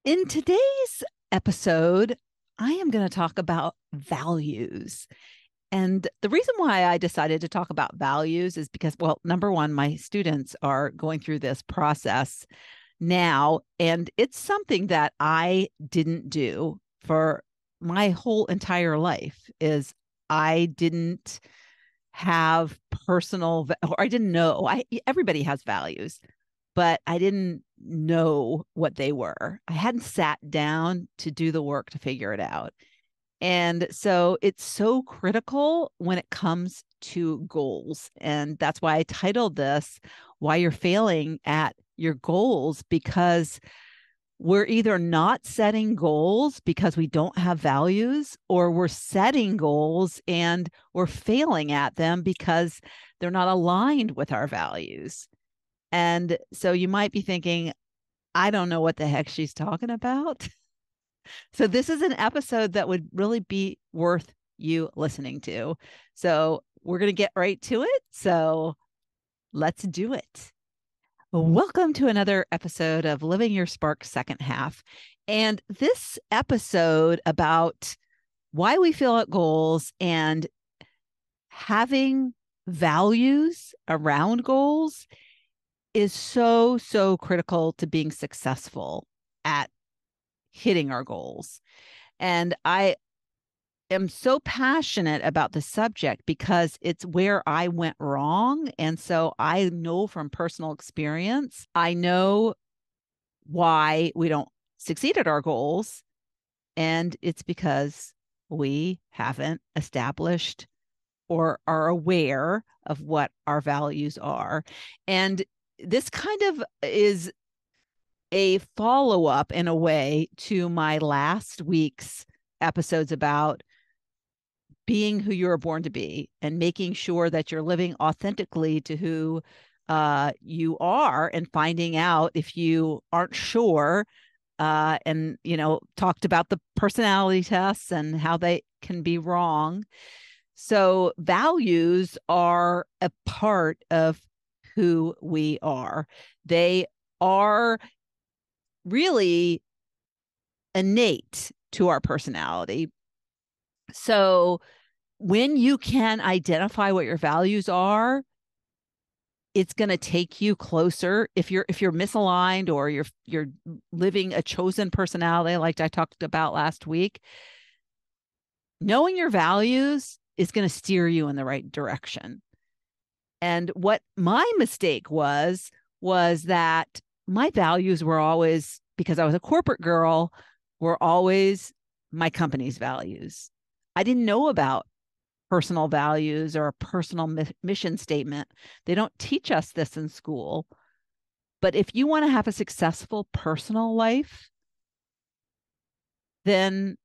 In today's episode, I am going to talk about values. And the reason why I decided to talk about values is because, well, number one, my students are going through this process now, and it's something that I didn't do for my whole entire life is I didn't have or I didn't know. Everybody has values, but I didn't know what they were. I hadn't sat down to do the work to figure it out. And so it's so critical when it comes to goals. And that's why I titled this Why You're Failing at Your Goals, because we're either not setting goals because we don't have values, or we're setting goals and we're failing at them because they're not aligned with our values. And so you might be thinking, I don't know what the heck she's talking about. So this is an episode that would really be worth you listening to. So we're going to get right to it. So let's do it. Welcome to another episode of Living Your Spark Second Half. And this episode about why we fail at goals and having values around goals is so critical to being successful at hitting our goals. And I am so passionate about the subject because it's where I went wrong. And so I know from personal experience, I know why we don't succeed at our goals. And it's because we haven't established or are aware of what our values are. And this kind of is a follow up in a way to my last week's episodes about being who you were born to be and making sure that you're living authentically to who you are, and finding out if you aren't sure. And, talked about the personality tests and how they can be wrong. So values are a part of who we are. They are really innate to our personality. So when you can identify what your values are, it's going to take you closer. If you're misaligned, or you're living a chosen personality like I talked about last week, knowing your values is going to steer you in the right direction. And what my mistake was that my values were always, because I was a corporate girl, were always my company's values. I didn't know about personal values or a personal mission statement. They don't teach us this in school. But if you want to have a successful personal life, then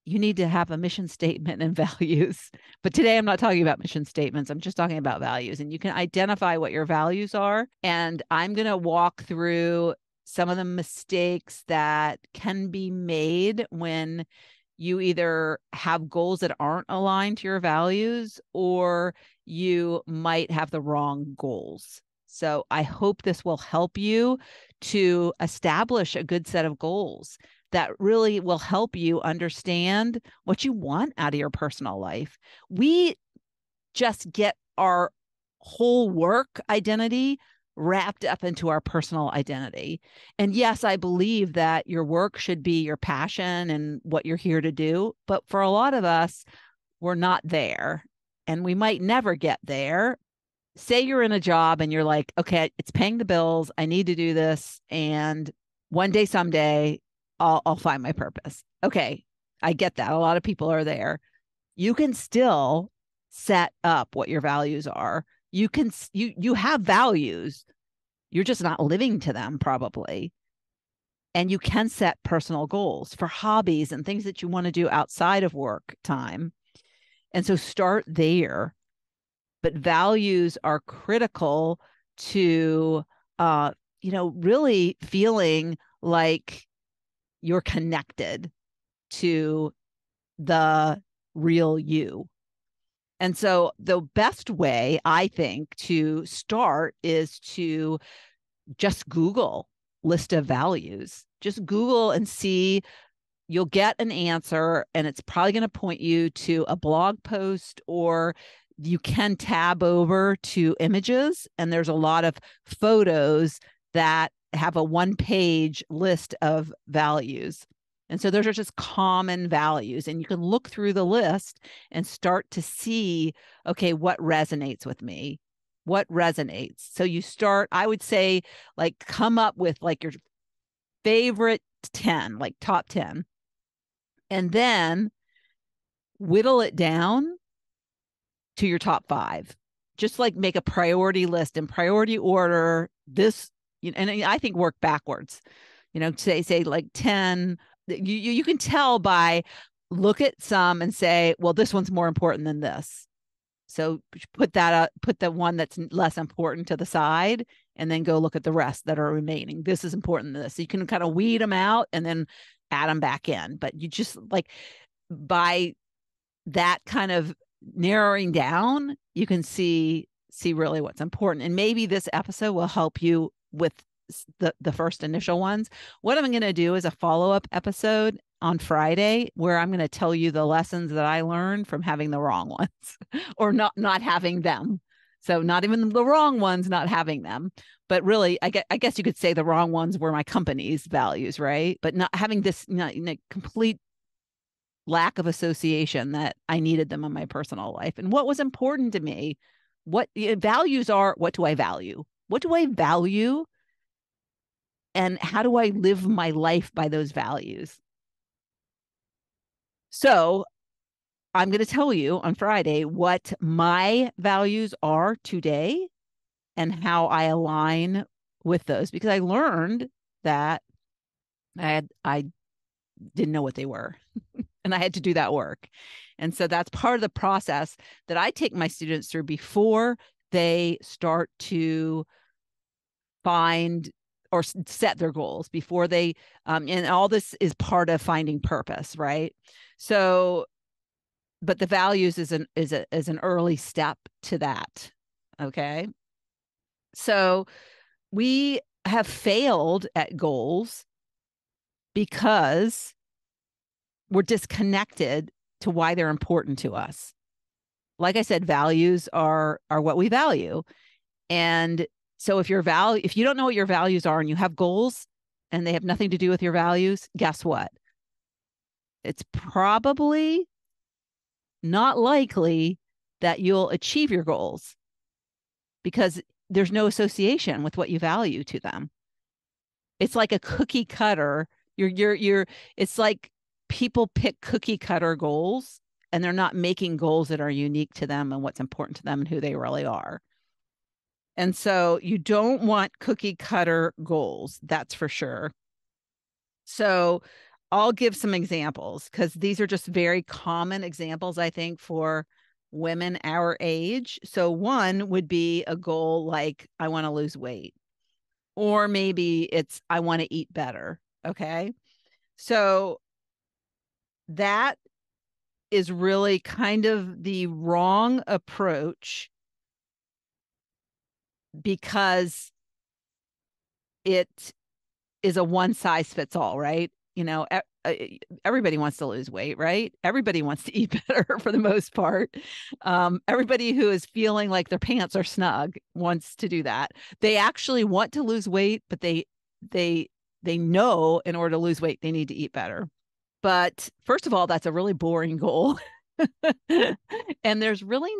you need to have a mission statement and values. But today I'm not talking about mission statements. I'm just talking about values. And you can identify what your values are. And I'm going to walk through some of the mistakes that can be made when you either have goals that aren't aligned to your values, or you might have the wrong goals. So I hope this will help you to establish a good set of goals that really will help you understand what you want out of your personal life. We just get our whole work identity wrapped up into our personal identity. And yes, I believe that your work should be your passion and what you're here to do. But for a lot of us, we're not there, and we might never get there. Say you're in a job and you're like, okay, it's paying the bills. I need to do this. And one day, someday, I'll find my purpose. Okay, I get that. A lot of people are there. You can still set up what your values are. You have values. You're just not living to them, probably. And you can set personal goals for hobbies and things that you want to do outside of work time. And so start there. But values are critical to really feeling like you're connected to the real you. And so the best way, I think, to start is to just Google list of values Just Google and see. You'll get an answer, and it's probably going to point you to a blog post, or you can tab over to images, and there's a lot of photos that have a one-page list of values. And so those are just common values, and you can look through the list and start to see, okay, what resonates with me? What resonates? So you start, I would say, like, come up with like your favorite 10, like top 10, and then whittle it down to your top 5. Just like make a priority list in priority order. This, and I think work backwards. Say like 10. You can tell by look at some and say, well, this one's more important than this. So put that up, put the one that's less important to the side, and then go look at the rest that are remaining. This is important than this. So you can kind of weed them out and then add them back in. But you just like by that kind of narrowing down, you can see really what's important. And maybe this episode will help you with the first initial ones. What I'm going to do is a follow-up episode on Friday where I'm going to tell you the lessons that I learned from having the wrong ones or not having them. So not even the wrong ones, not having them, but really, I guess you could say the wrong ones were my company's values, right? But not having this complete lack of association that I needed them in my personal life. And what was important to me, what values are, what do I value? What do I value? And how do I live my life by those values? So I'm going to tell you on Friday what my values are today and how I align with those, because I learned that I didn't know what they were and I had to do that work. And so that's part of the process that I take my students through before they start to find or set their goals, before they and all this is part of finding purpose, right? So but the values is an early step to that. Okay. So we have failed at goals because we're disconnected to why they're important to us. Like I said, values are what we value. And so if you don't know what your values are and you have goals and they have nothing to do with your values, guess what? It's probably not likely that you'll achieve your goals because there's no association with what you value to them. It's like a cookie cutter. It's like people pick cookie cutter goals and they're not making goals that are unique to them and what's important to them and who they really are. And so you don't want cookie cutter goals, that's for sure. So I'll give some examples because these are just very common examples, I think, for women our age. So one would be a goal like, I want to lose weight, or maybe it's, I want to eat better. Okay. So that is really kind of the wrong approach because it is a one size fits all, right? Everybody wants to lose weight, right? Everybody wants to eat better for the most part. Everybody who is feeling like their pants are snug wants to do that. They actually want to lose weight, but they know in order to lose weight, they need to eat better. But first of all, that's a really boring goal. And there's really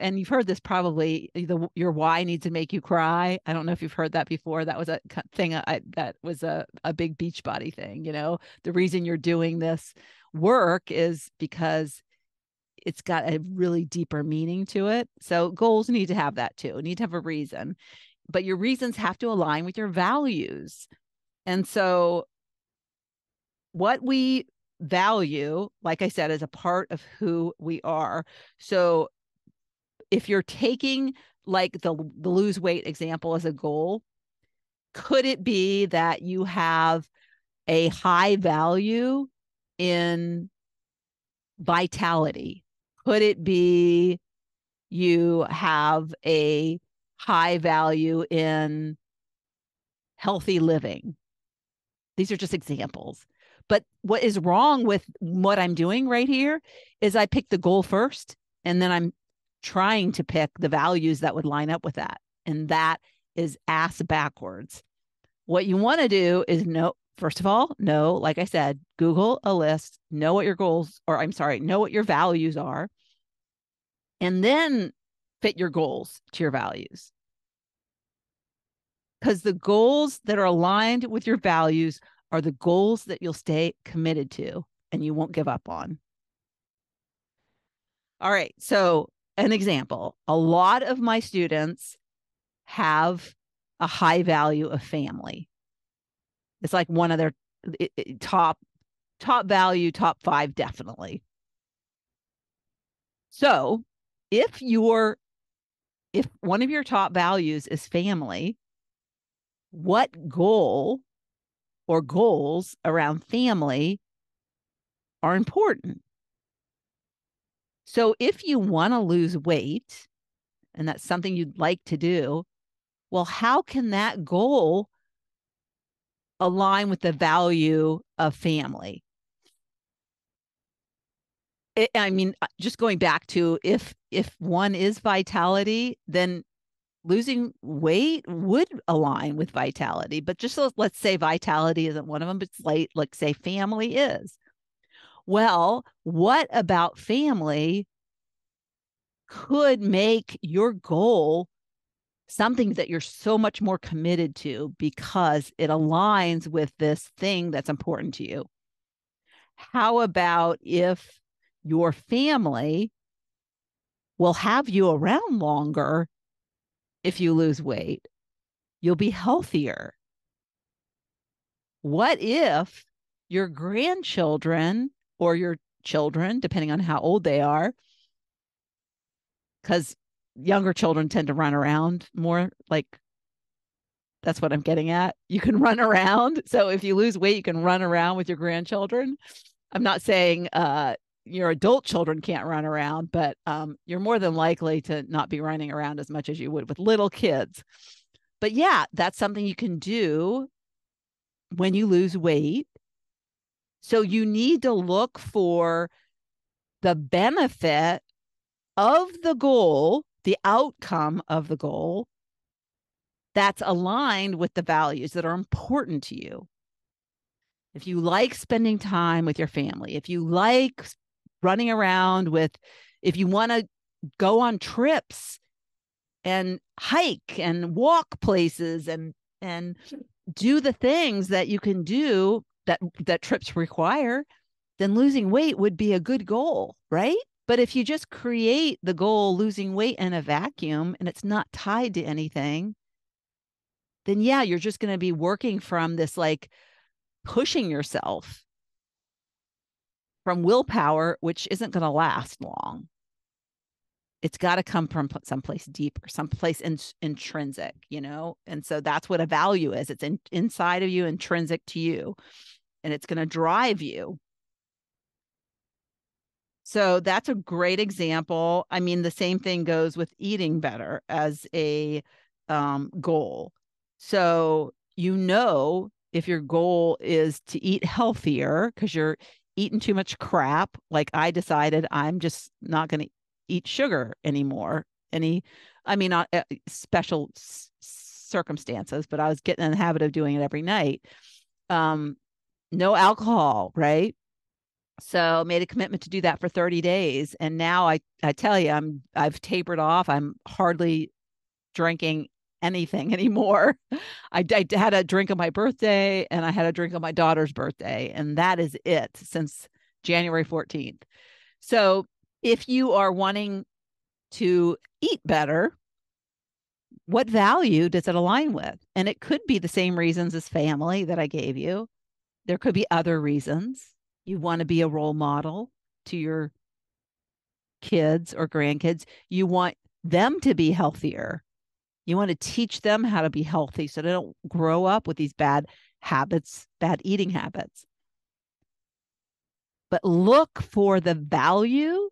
and you've heard this probably, your why needs to make you cry. I don't know if you've heard that before. That was a thing that was a big Beachbody thing. The reason you're doing this work is because it's got a really deeper meaning to it. So goals need to have that too. Need to have a reason, but your reasons have to align with your values. And so what we value, like I said, is a part of who we are. So if you're taking like the lose weight example as a goal, could it be that you have a high value in vitality? Could it be you have a high value in healthy living? These are just examples. But what is wrong with what I'm doing right here is I pick the goal first, and then I'm trying to pick the values that would line up with that. And that is ass backwards. What you want to do is know, first of all, know, like I said, Google a list, know what your goals, or I'm sorry, know what your values are, and then fit your goals to your values. Because the goals that are aligned with your values are the goals that you'll stay committed to and you won't give up on. All right. So, an example, a lot of my students have a high value of family. It's like one of their top value, top 5, definitely. So, if one of your top values is family, what goal or goals around family are important? So if you want to lose weight and that's something you'd like to do, well, how can that goal align with the value of family? I mean, just going back to if one is vitality, then losing weight would align with vitality. But just let's say vitality isn't one of them, but it's like say family is. Well, what about family could make your goal something that you're so much more committed to because it aligns with this thing that's important to you? How about if your family will have you around longer if you lose weight? You'll be healthier. What if your grandchildren or your children, depending on how old they are, because younger children tend to run around more, like that's what I'm getting at. You can run around. So if you lose weight, you can run around with your grandchildren. I'm not saying your adult children can't run around, but you're more than likely to not be running around as much as you would with little kids. But yeah, that's something you can do when you lose weight. So you need to look for the benefit of the goal, the outcome of the goal that's aligned with the values that are important to you. If you like spending time with your family, if you like running around if you want to go on trips and hike and walk places and do the things that you can do that trips require, then losing weight would be a good goal, right? But if you just create the goal losing weight in a vacuum and it's not tied to anything, then yeah, you're just going to be working from this like pushing yourself from willpower, which isn't going to last long. It's got to come from someplace deeper, someplace intrinsic, And so that's what a value is. It's inside of you, intrinsic to you, and it's going to drive you. So that's a great example. I mean, the same thing goes with eating better as a goal. So, if your goal is to eat healthier because you're eating too much crap, like I decided I'm just not going to eat sugar anymore. Not special circumstances, but I was getting in the habit of doing it every night. No alcohol, right? So made a commitment to do that for 30 days. And now I tell you, I've tapered off. I'm hardly drinking anything anymore. I had a drink on my birthday and I had a drink on my daughter's birthday. And that is it since January 14th. So if you are wanting to eat better, what value does it align with? And it could be the same reasons as family that I gave you. There could be other reasons. You want to be a role model to your kids or grandkids. You want them to be healthier. You want to teach them how to be healthy so they don't grow up with these bad habits, bad eating habits. But look for the value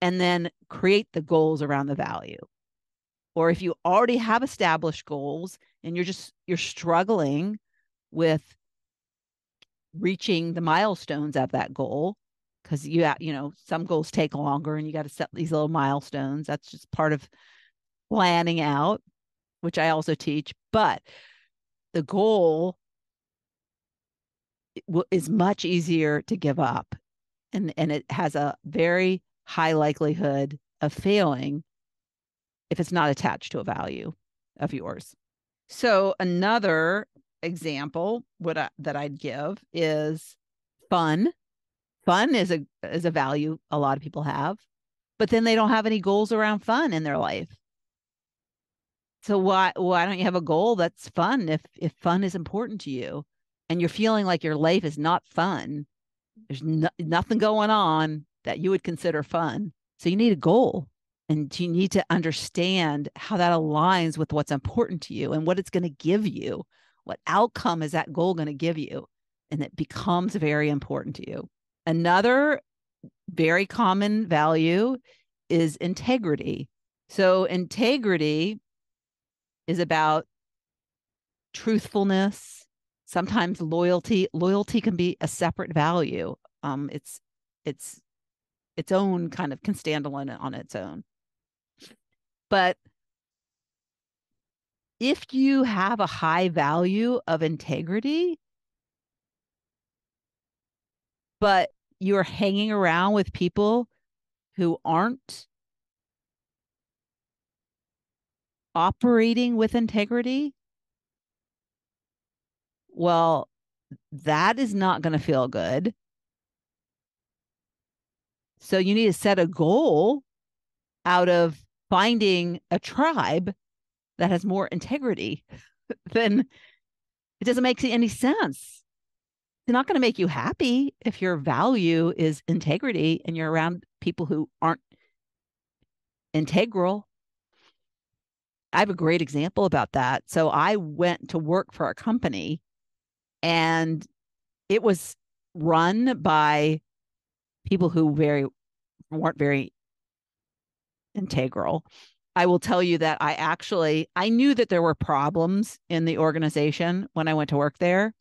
and then create the goals around the value. Or if you already have established goals and you're struggling with reaching the milestones of that goal, because some goals take longer and you got to set these little milestones. That's just part of planning out, which I also teach. But the goal is much easier to give up, and it has a very high likelihood of failing if it's not attached to a value of yours. So another example that I'd give is fun. Fun is a value a lot of people have, but then they don't have any goals around fun in their life. So why don't you have a goal that's fun if fun is important to you and you're feeling like your life is not fun? There's nothing going on that you would consider fun. So you need a goal, and you need to understand how that aligns with what's important to you and what it's going to give you. What outcome is that goal going to give you? And it becomes very important to you. Another very common value is integrity. So integrity is about truthfulness, sometimes loyalty. Loyalty can be a separate value. It's its own kind of, can stand alone on its own. But if you have a high value of integrity, but you're hanging around with people who aren't operating with integrity, well, that is not going to feel good. So you need to set a goal out of finding a tribe that has more integrity. Then it doesn't make any sense. It's not going to make you happy if your value is integrity and you're around people who aren't integral. I have a great example about that. So I went to work for a company, and it was run by people who weren't very integral. I will tell you that I knew that there were problems in the organization when I went to work there,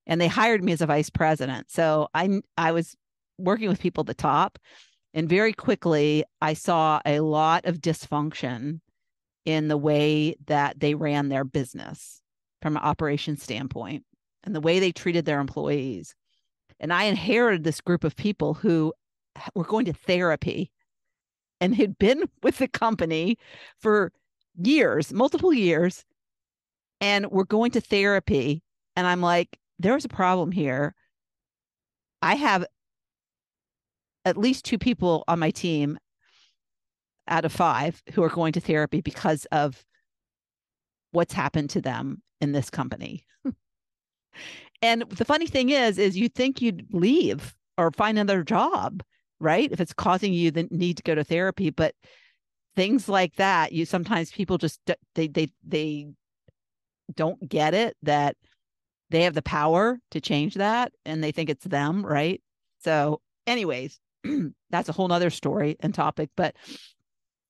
and they hired me as a vice president. So I was working with people at the top, and very quickly I saw a lot of dysfunction in the way that they ran their business from an operations standpoint and the way they treated their employees. And I inherited this group of people who were going to therapy and had been with the company for years, multiple years, and were going to therapy. And I'm like, there's a problem here. I have at least 2 people on my team out of 5 who are going to therapy because of what's happened to them in this company. And the funny thing is you think you'd leave or find another job, right? If it's causing you the need to go to therapy. But things like that, sometimes people just, they don't get it, that they have the power to change that, and they think it's them, right? So anyways, that's a whole nother story and topic. But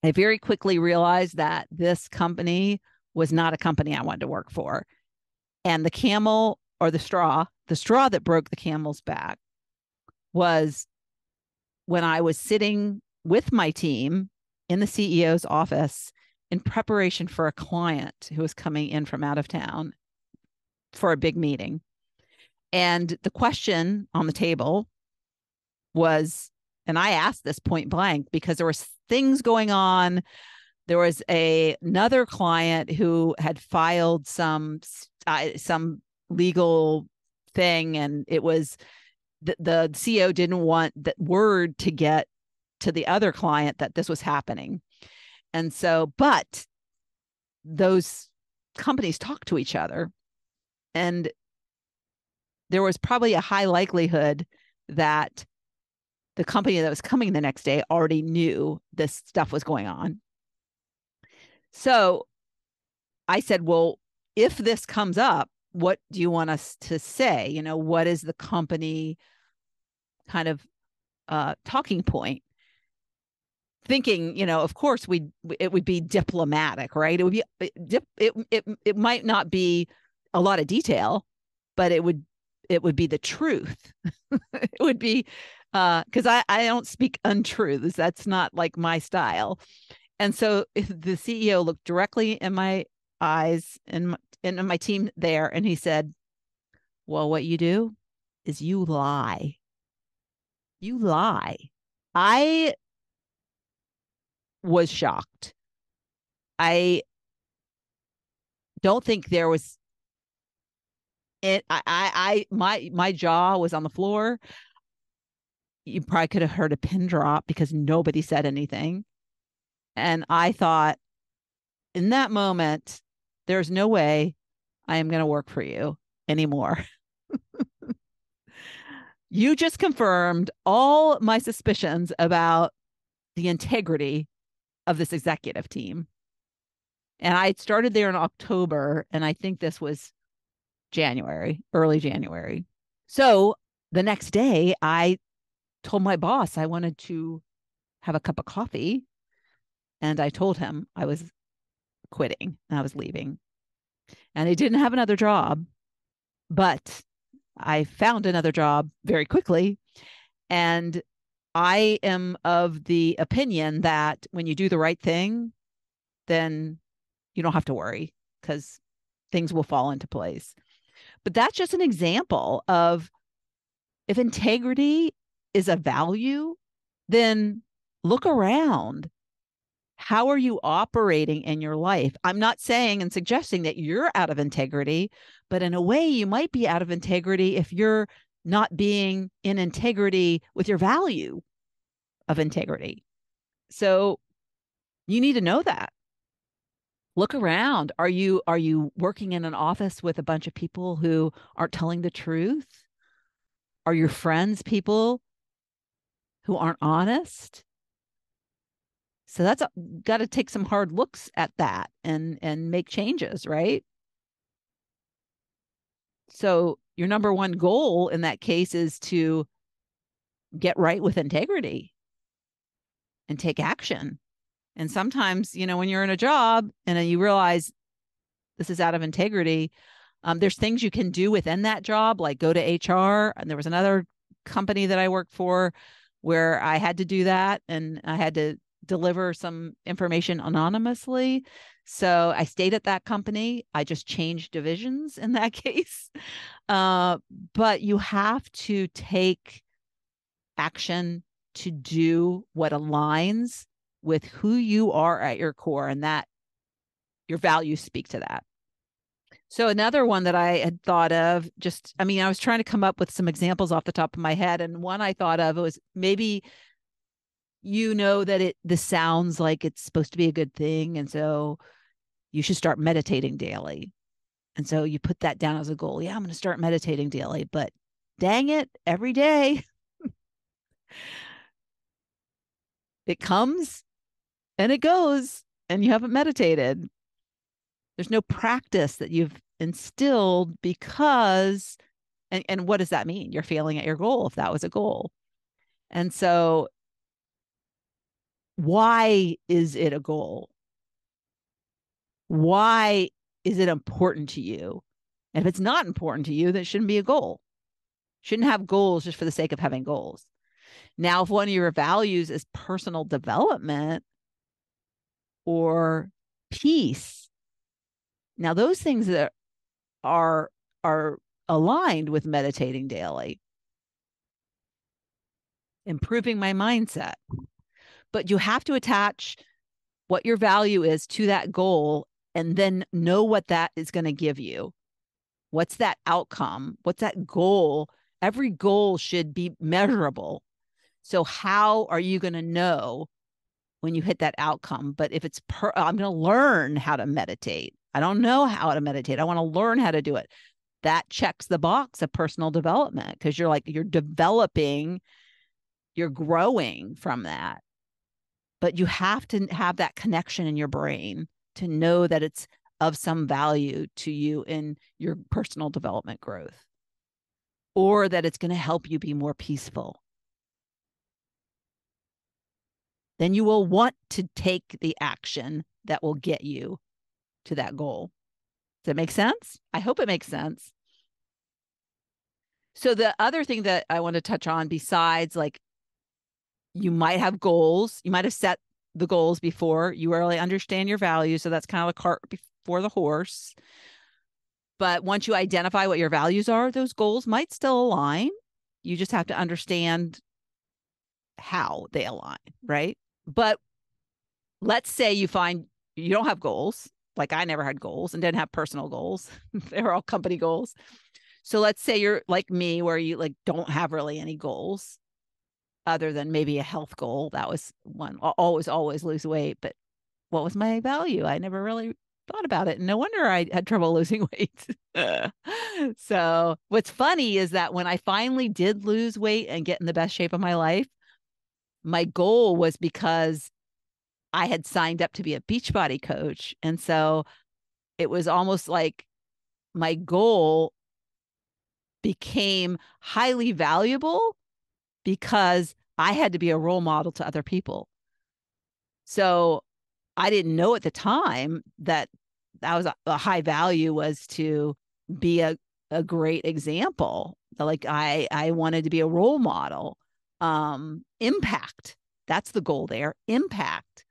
I very quickly realized that this company was not a company I wanted to work for. And the camel, or the straw that broke the camel's back, was when I was sitting with my team in the CEO's office in preparation for a client who was coming in from out of town for a big meeting. And the question on the table was, and I asked this point blank because there were things going on. There was another client who had filed some legal thing, and it was the CEO didn't want that word to get to the other client that this was happening. And so, but those companies talk to each other, and there was probably a high likelihood that the company that was coming the next day already knew this stuff was going on. So I said, well, if this comes up, what do you want us to say? What is the company kind of talking point? Thinking, of course it would be diplomatic, right? It would be it might not be a lot of detail, but it would it would be the truth. It would be because I don't speak untruths. That's not like my style. And so the CEO looked directly in my eyes and my team there, and he said, "Well, what you do is you lie. You lie." I was shocked. I don't think there was it. My jaw was on the floor. You probably could have heard a pin drop because nobody said anything. And I thought, in that moment, there's no way I am going to work for you anymore. You just confirmed all my suspicions about the integrity of this executive team. And I started there in October, and I think this was January, early January. So the next day, I told my boss I wanted to have a cup of coffee. And I told him I was quitting and I was leaving. And I didn't have another job, but I found another job very quickly. And I am of the opinion that when you do the right thing, then you don't have to worry because things will fall into place. But that's just an example of if integrity is a value, then look around. How are you operating in your life? I'm not saying and suggesting that you're out of integrity, but in a way, you might be out of integrity if you're not being in integrity with your value of integrity. So you need to know that. Look around. Are you working in an office with a bunch of people who aren't telling the truth? Are your friends people who aren't honest? So that's got to take some hard looks at that and make changes, right? So your number one goal in that case is to get right with integrity and take action. And sometimes, when you're in a job and you realize this is out of integrity, there's things you can do within that job, like go to HR. And there was another company that I worked for where I had to do that, and I had to deliver some information anonymously. So I stayed at that company. I just changed divisions in that case. But you have to take action to do what aligns with who you are at your core, and that your values speak to that. So another one that I had thought of, I was trying to come up with some examples off the top of my head. And one I thought of was maybe that this sounds like it's supposed to be a good thing. And so you should start meditating daily. And so you put that down as a goal. Yeah, I'm going to start meditating daily, but dang it, every day it comes and it goes and you haven't meditated. There's no practice that you've instilled because, and what does that mean? You're failing at your goal if that was a goal. And so why is it a goal? Why is it important to you? And if it's not important to you, then it shouldn't be a goal. Shouldn't have goals just for the sake of having goals. Now, if one of your values is personal development or peace, now those things that are aligned with meditating daily, improving my mindset. But you have to attach what your value is to that goal and then know what that is going to give you. What's that outcome? What's that goal? Every goal should be measurable. So how are you going to know when you hit that outcome? But if it's I'm going to learn how to meditate. I don't know how to meditate. I want to learn how to do it. That checks the box of personal development because you're developing, you're growing from that. But you have to have that connection in your brain to know that it's of some value to you in your personal development growth, or that it's going to help you be more peaceful. Then you will want to take the action that will get you to that goal. Does that make sense? I hope it makes sense. So the other thing that I want to touch on, besides like you might have goals, you might have set the goals before you really understand your values. So that's kind of the cart before the horse. But once you identify what your values are, those goals might still align. You just have to understand how they align, right? But let's say you find you don't have goals. Like I never had goals and didn't have personal goals. They were all company goals. So let's say you're like me, where you like don't have really any goals other than maybe a health goal. That was one. I'll always lose weight. But what was my value? I never really thought about it. No wonder I had trouble losing weight. So what's funny is that when I finally did lose weight and get in the best shape of my life, my goal was because I had signed up to be a Beachbody coach. And so it was almost like my goal became highly valuable because I had to be a role model to other people. So I didn't know at the time that that was a high value, was to be a great example. Like I wanted to be a role model. Impact. That's the goal there. Impact.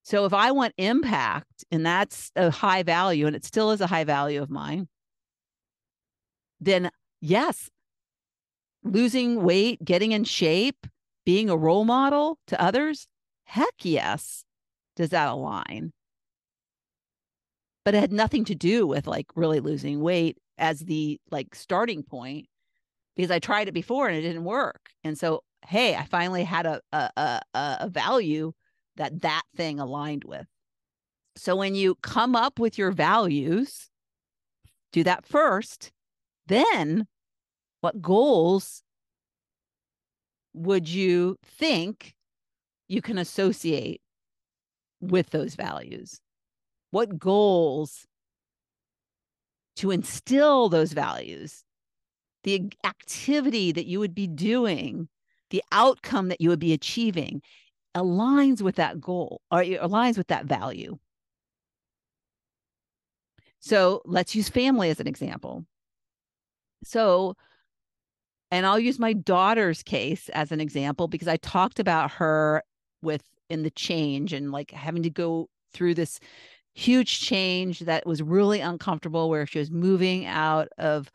So if I want impact and that's a high value, and it still is a high value of mine, then yes, losing weight, getting in shape, being a role model to others, heck yes, does that align? But it had nothing to do with like really losing weight as the like starting point, because I tried it before and it didn't work. And so, hey, I finally had a value that thing aligned with. So when you come up with your values, do that first. Then what goals would you think you can associate with those values? What goals to instill those values, the activity that you would be doing, the outcome that you would be achieving aligns with that goal or aligns with that value. So let's use family as an example. So, and I'll use my daughter's case as an example because I talked about her with in the change and like having to go through this huge change that was really uncomfortable, where she was moving out of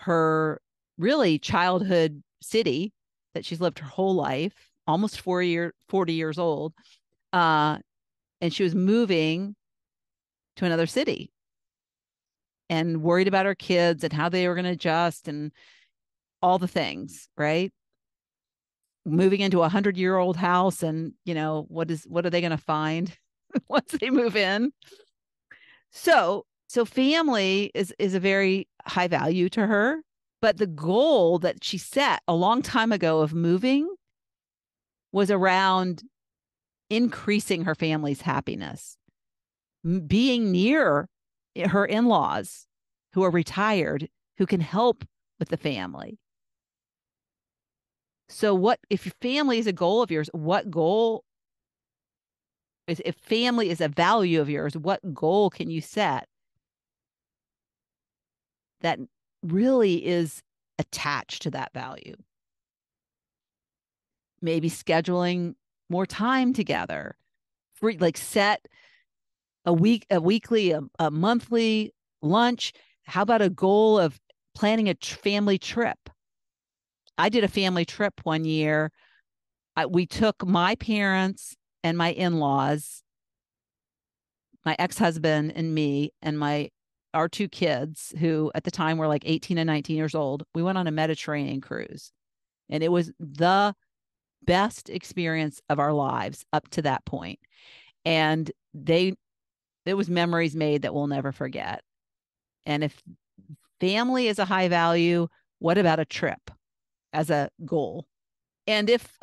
her really childhood city that she's lived her whole life, almost 40 years old. And she was moving to another city and worried about her kids and how they were going to adjust and all the things, right? Moving into 100-year-old house, and what are they going to find once they move in? So family is a very high value to her, but the goal that she set a long time ago of moving was around increasing her family's happiness, being near her in-laws who are retired, who can help with the family. So what if your family is a goal of yours? What goal is, if family is a value of yours, what goal can you set that really is attached to that value? Maybe scheduling more time together, like set a weekly, a monthly lunch. How about a goal of planning a family trip? I did a family trip one year. We took my parents and my in-laws, my ex-husband and me, and our two kids, who at the time were like 18 and 19 years old. We went on a Mediterranean cruise, and it was the best experience of our lives up to that point. And it was memories made that we'll never forget. And if family is a high value, what about a trip as a goal? And if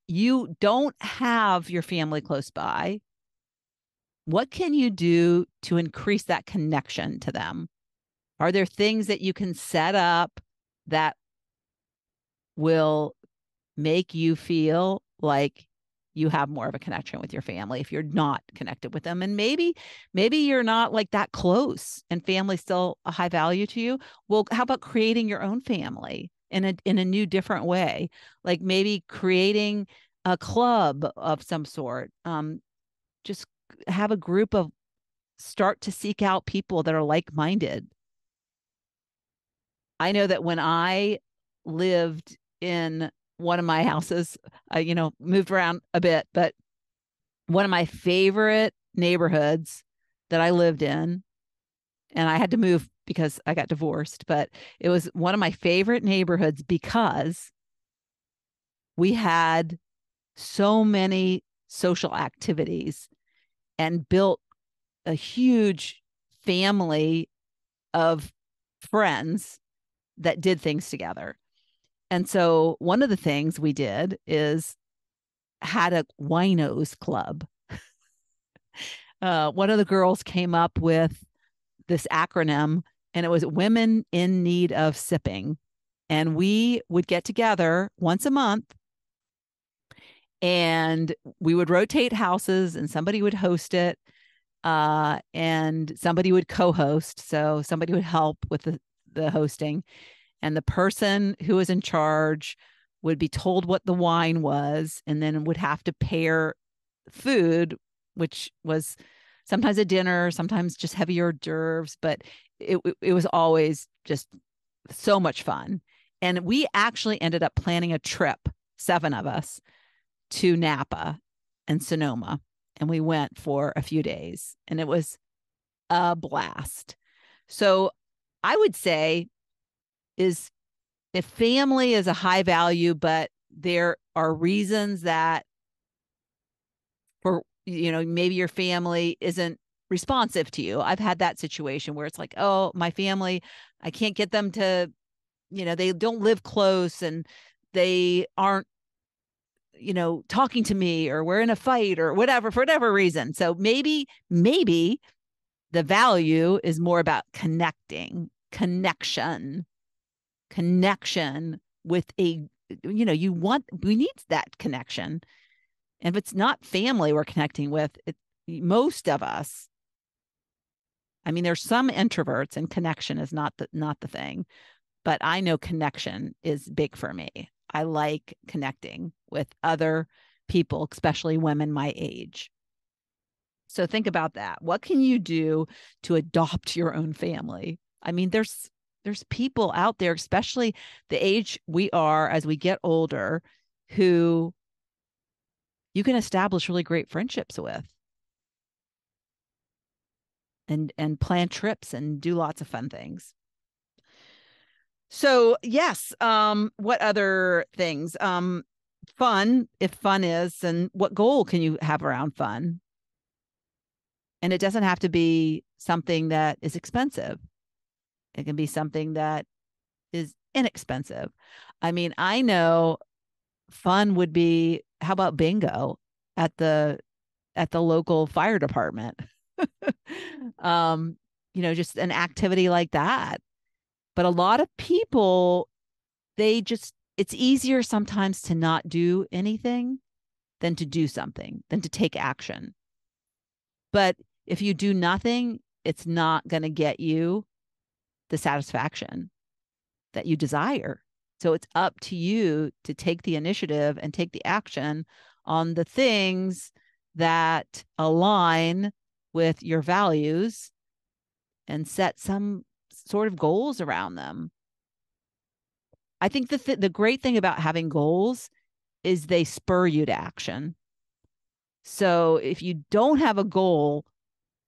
you don't have your family close by, what can you do to increase that connection to them? Are there things that you can set up that will make you feel like you have more of a connection with your family if you're not connected with them. And maybe you're not like that close and family's still a high value to you. Well, how about creating your own family in a new different way? Like maybe creating a club of some sort. Just have a group of start to seek out people that are like-minded. I know that when I lived in one of my houses, moved around a bit, but one of my favorite neighborhoods that I lived in, and I had to move because I got divorced, but it was one of my favorite neighborhoods because we had so many social activities and built a huge family of friends that did things together. And so one of the things we did is had a winos club. One of the girls came up with this acronym, and it was Women in Need of Sipping. And we would get together once a month and we would rotate houses and somebody would host it, and somebody would co-host. So somebody would help with the hosting. And the person who was in charge would be told what the wine was and then would have to pair food, which was sometimes a dinner, sometimes just heavy hors d'oeuvres, but it was always just so much fun. And we actually ended up planning a trip, 7 of us, to Napa and Sonoma. And we went for a few days and it was a blast. So I would say is if family is a high value, but there are reasons that for, maybe your family isn't responsive to you. I've had that situation where it's like, oh, my family, I can't get them to, they don't live close and they aren't, talking to me, or we're in a fight or whatever, for whatever reason. So maybe the value is more about connection with we need that connection. And if it's not family we're connecting with, most of us, I mean, there's some introverts and connection is not the thing, but I know connection is big for me. I like connecting with other people, especially women my age. So think about that. What can you do to adopt your own family? I mean, there's people out there, especially the age we are as we get older, who you can establish really great friendships with and plan trips and do lots of fun things. So yes, what other things? Fun, if fun is, and what goal can you have around fun? And it doesn't have to be something that is expensive. It can be something that is inexpensive. I mean, I know fun would be, how about bingo at the local fire department? Just an activity like that. But a lot of people, it's easier sometimes to not do anything than to do something, than to take action. But if you do nothing, it's not going to get you the satisfaction that you desire. So it's up to you to take the initiative and take the action on the things that align with your values and set some sort of goals around them. I think the great thing about having goals is they spur you to action. So if you don't have a goal,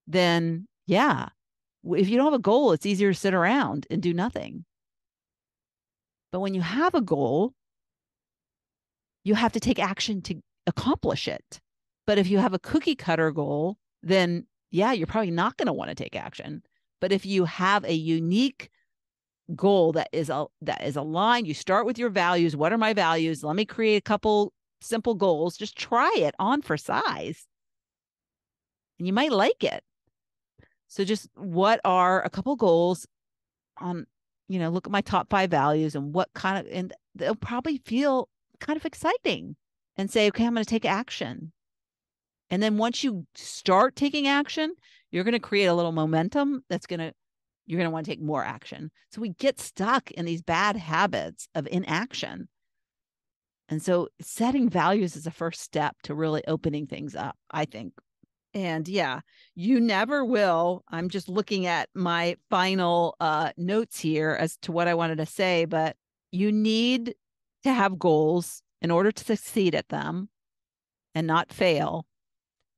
then yeah, if you don't have a goal, it's easier to sit around and do nothing. But when you have a goal, you have to take action to accomplish it. But if you have a cookie cutter goal, then yeah, you're probably not going to want to take action. But if you have a unique goal that is aligned, you start with your values. What are my values? Let me create a couple simple goals. Just try it on for size. And you might like it. So just what are a couple goals on, look at my top 5 values and what kind of, and they'll probably feel kind of exciting and say, okay, I'm going to take action. And then once you start taking action, you're going to create a little momentum you're going to want to take more action. So we get stuck in these bad habits of inaction. And so setting values is a first step to really opening things up, I think. And yeah, you never will. I'm just looking at my final notes here as to what I wanted to say, but you need to have goals in order to succeed at them and not fail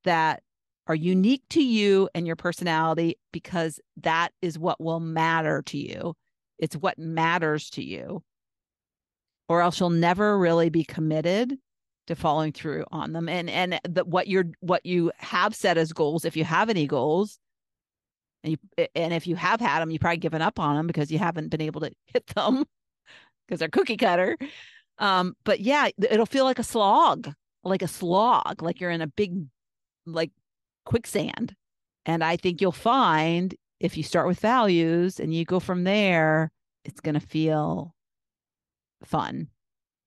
that are unique to you and your personality, because that is what will matter to you. It's what matters to you, or else you'll never really be committed to following through on them. And what you have set as goals, if you have any goals, and if you have had them, you've probably given up on them because you haven't been able to hit them because they're cookie cutter. But yeah, it'll feel like a slog, like you're in a big, like, quicksand. And I think you'll find if you start with values and you go from there, it's going to feel fun.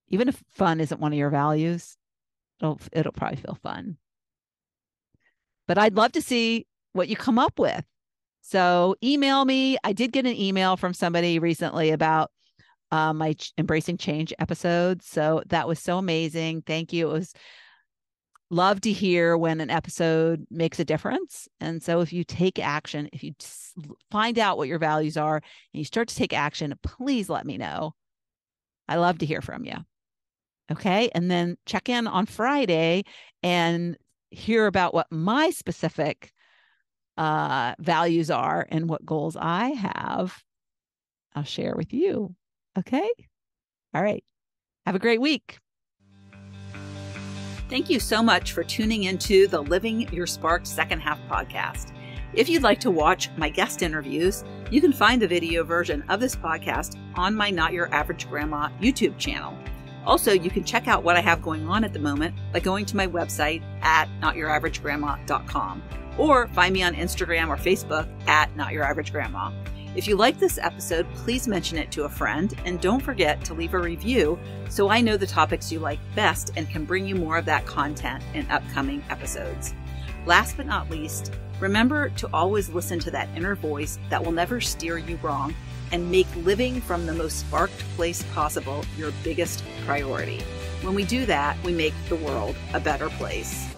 Even if fun isn't one of your values, it'll probably feel fun. But I'd love to see what you come up with. So email me. I did get an email from somebody recently about my Embracing Change episode. So that was so amazing. Thank you. It was love to hear when an episode makes a difference. And so if you take action, if you find out what your values are and you start to take action, please let me know. I love to hear from you. Okay. And then check in on Friday and hear about what my specific values are and what goals I have. I'll share with you. Okay. All right. Have a great week. Thank you so much for tuning into the Living Your Sparked Second Half podcast. If you'd like to watch my guest interviews, you can find the video version of this podcast on my Not Your Average Grandma YouTube channel. Also, you can check out what I have going on at the moment by going to my website at notyouraveragegrandma.com, or find me on Instagram or Facebook at Not Your Average Grandma. If you like this episode, please mention it to a friend, and don't forget to leave a review so I know the topics you like best and can bring you more of that content in upcoming episodes. Last but not least, remember to always listen to that inner voice that will never steer you wrong, and make living from the most sparked place possible your biggest priority. When we do that, we make the world a better place.